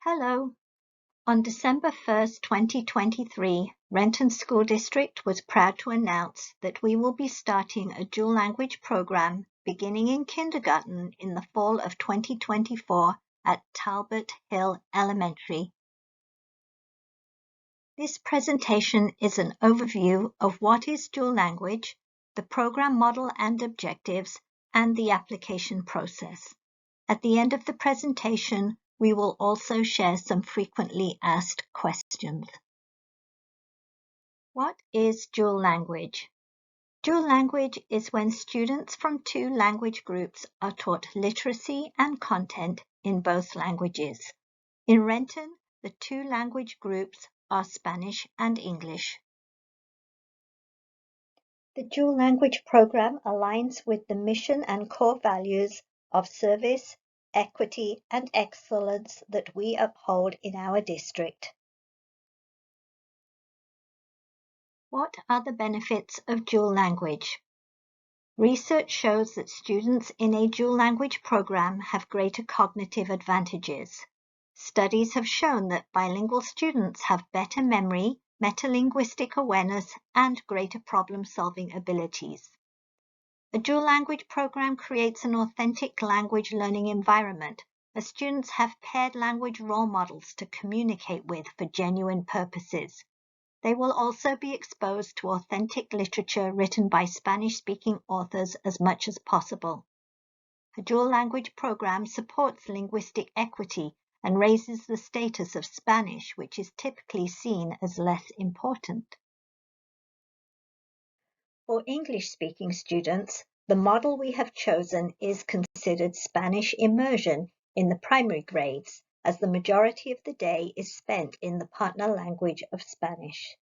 Hello. On December 1st, 2023, Renton School District was proud to announce that we will be starting a dual language program beginning in kindergarten in the fall of 2024 at Talbot Hill Elementary. This presentation is an overview of what is dual language, the program model and objectives, and the application process. At the end of the presentation, we will also share some frequently asked questions. What is dual language? Dual language is when students from two language groups are taught literacy and content in both languages. In Renton, the two language groups are Spanish and English. The dual language program aligns with the mission and core values of service, equity, and excellence that we uphold in our district. What are the benefits of dual language? Research shows that students in a dual language program have greater cognitive advantages. Studies have shown that bilingual students have better memory, metalinguistic awareness, and greater problem-solving abilities. A dual language program creates an authentic language learning environment, as students have paired language role models to communicate with for genuine purposes. They will also be exposed to authentic literature written by Spanish-speaking authors as much as possible. A dual language program supports linguistic equity and raises the status of Spanish, which is typically seen as less important. For English-speaking students, the model we have chosen is considered Spanish immersion in the primary grades, as the majority of the day is spent in the partner language of Spanish.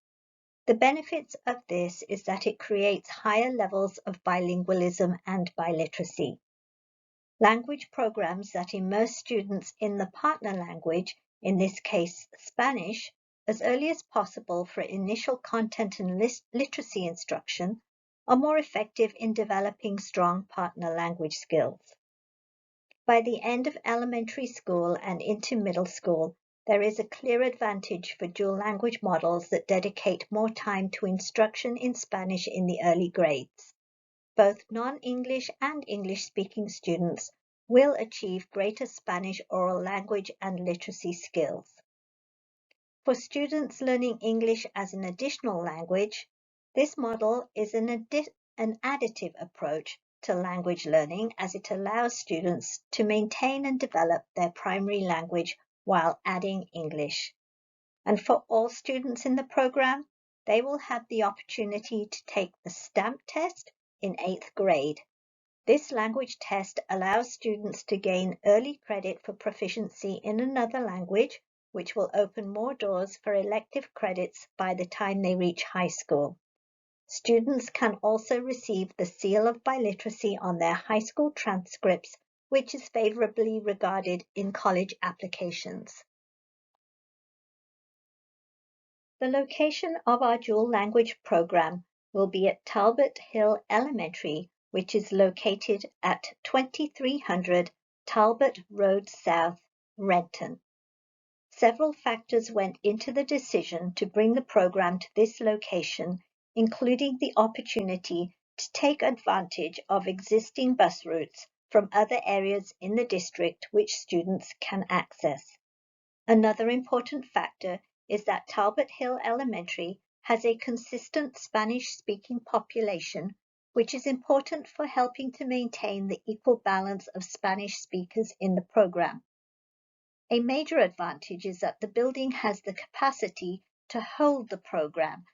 The benefits of this is that it creates higher levels of bilingualism and biliteracy. Language programs that immerse students in the partner language, in this case Spanish, as early as possible for initial content and literacy instruction, are more effective in developing strong partner language skills. By the end of elementary school and into middle school, there is a clear advantage for dual language models that dedicate more time to instruction in Spanish in the early grades. Both non-English and English-speaking students will achieve greater Spanish oral language and literacy skills. For students learning English as an additional language, this model is an additive approach to language learning, as it allows students to maintain and develop their primary language while adding English. And for all students in the program, they will have the opportunity to take the STAMP test in 8th grade. This language test allows students to gain early credit for proficiency in another language, which will open more doors for elective credits by the time they reach high school. Students can also receive the seal of biliteracy on their high school transcripts, which is favorably regarded in college applications. The location of our dual language program will be at Talbot Hill Elementary, which is located at 2300 Talbot Road South, Renton. Several factors went into the decision to bring the program to this location, including the opportunity to take advantage of existing bus routes from other areas in the district which students can access. Another important factor is that Talbot Hill Elementary has a consistent Spanish-speaking population, which is important for helping to maintain the equal balance of Spanish speakers in the program. A major advantage is that the building has the capacity to hold the program,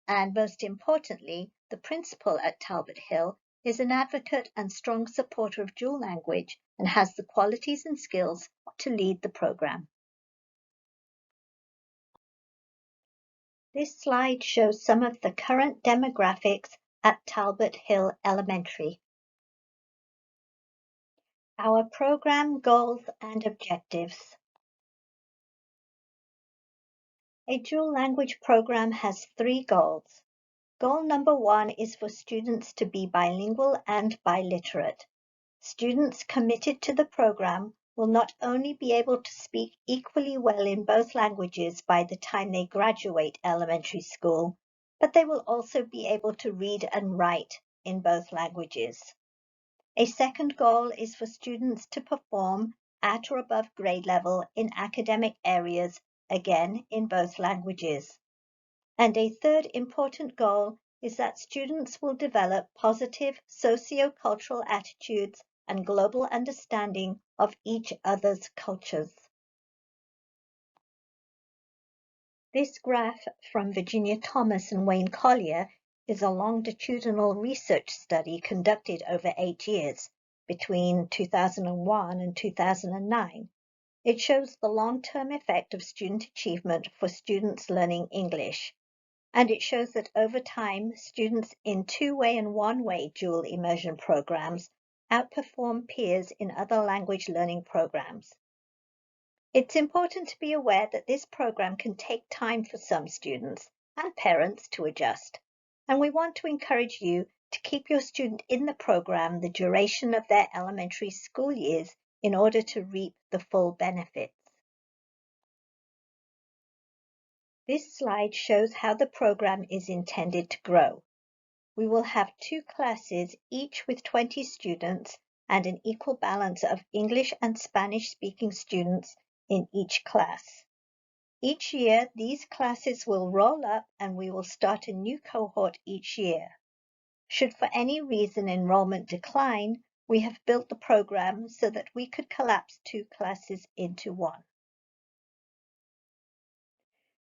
and most importantly, the principal at Talbot Hill is an advocate and strong supporter of dual language and has the qualities and skills to lead the program. This slide shows some of the current demographics at Talbot Hill Elementary. Our program goals and objectives. A dual language program has 3 goals. Goal number 1 is for students to be bilingual and biliterate. Students committed to the program will not only be able to speak equally well in both languages by the time they graduate elementary school, but they will also be able to read and write in both languages. A second goal is for students to perform at or above grade level in academic areas, again in both languages. And a third important goal is that students will develop positive socio-cultural attitudes and global understanding of each other's cultures. This graph from Virginia Thomas and Wayne Collier is a longitudinal research study conducted over 8 years, between 2001 and 2009. It shows the long-term effect of student achievement for students learning English. And it shows that over time, students in two-way and one-way dual immersion programs outperform peers in other language learning programs. It's important to be aware that this program can take time for some students and parents to adjust, and we want to encourage you to keep your student in the program the duration of their elementary school years in order to reap the full benefits. This slide shows how the program is intended to grow. We will have 2 classes, each with 20 students, and an equal balance of English and Spanish-speaking students in each class. Each year, these classes will roll up and we will start a new cohort each year. Should for any reason enrollment decline, we have built the program so that we could collapse 2 classes into one.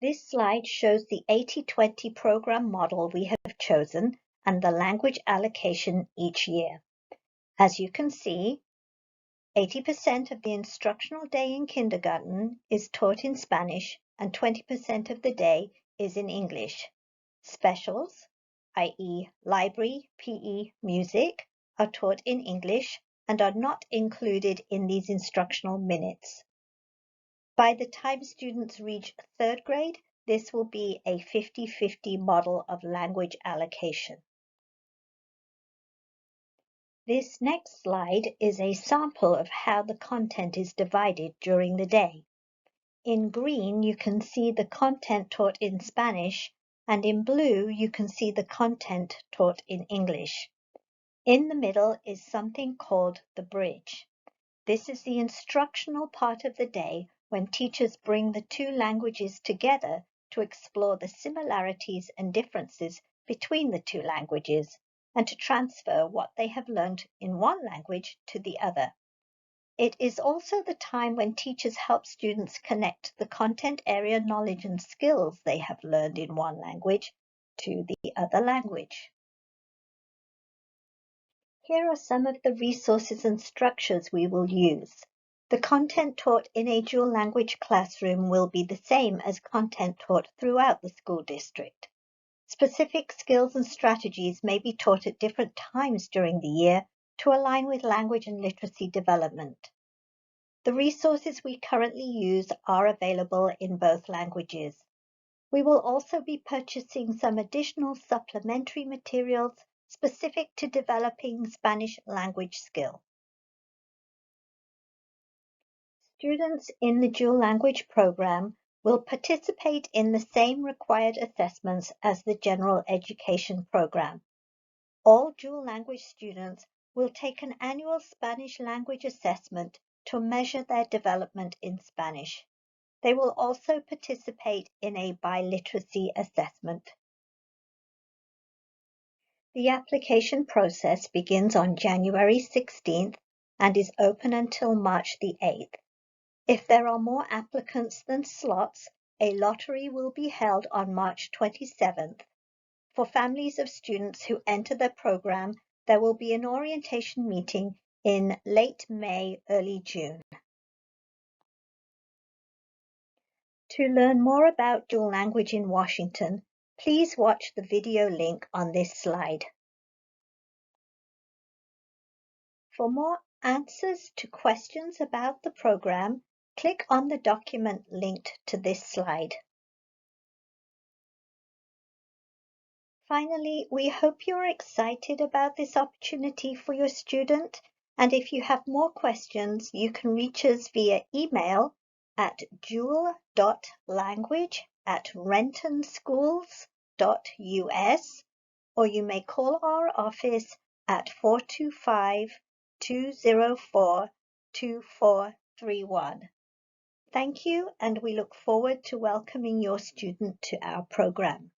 This slide shows the 80-20 program model we have chosen and the language allocation each year. As you can see, 80% of the instructional day in kindergarten is taught in Spanish and 20% of the day is in English. Specials, i.e. library, PE, music, are taught in English and are not included in these instructional minutes. By the time students reach 3rd grade, this will be a 50-50 model of language allocation. This next slide is a sample of how the content is divided during the day. In green, you can see the content taught in Spanish, and in blue, you can see the content taught in English. In the middle is something called the bridge. This is the instructional part of the day when teachers bring the 2 languages together to explore the similarities and differences between the 2 languages and to transfer what they have learned in one language to the other. It is also the time when teachers help students connect the content area knowledge and skills they have learned in one language to the other language. Here are some of the resources and structures we will use. The content taught in a dual language classroom will be the same as content taught throughout the school district. Specific skills and strategies may be taught at different times during the year to align with language and literacy development. The resources we currently use are available in both languages. We will also be purchasing some additional supplementary materials specific to developing Spanish language skill. Students in the dual language program will participate in the same required assessments as the general education program. All dual language students will take an annual Spanish language assessment to measure their development in Spanish. They will also participate in a biliteracy assessment. The application process begins on January 16th and is open until March the 8th. If there are more applicants than slots, a lottery will be held on March 27th. For families of students who enter the program, there will be an orientation meeting in late May, early June. To learn more about dual language in Washington, please watch the video link on this slide. For more answers to questions about the program, click on the document linked to this slide. Finally, we hope you're excited about this opportunity for your student And if you have more questions, you can reach us via email at dual.language@rentonschools.us, or you may call our office at 425-204-2431. Thank you, and we look forward to welcoming your student to our program.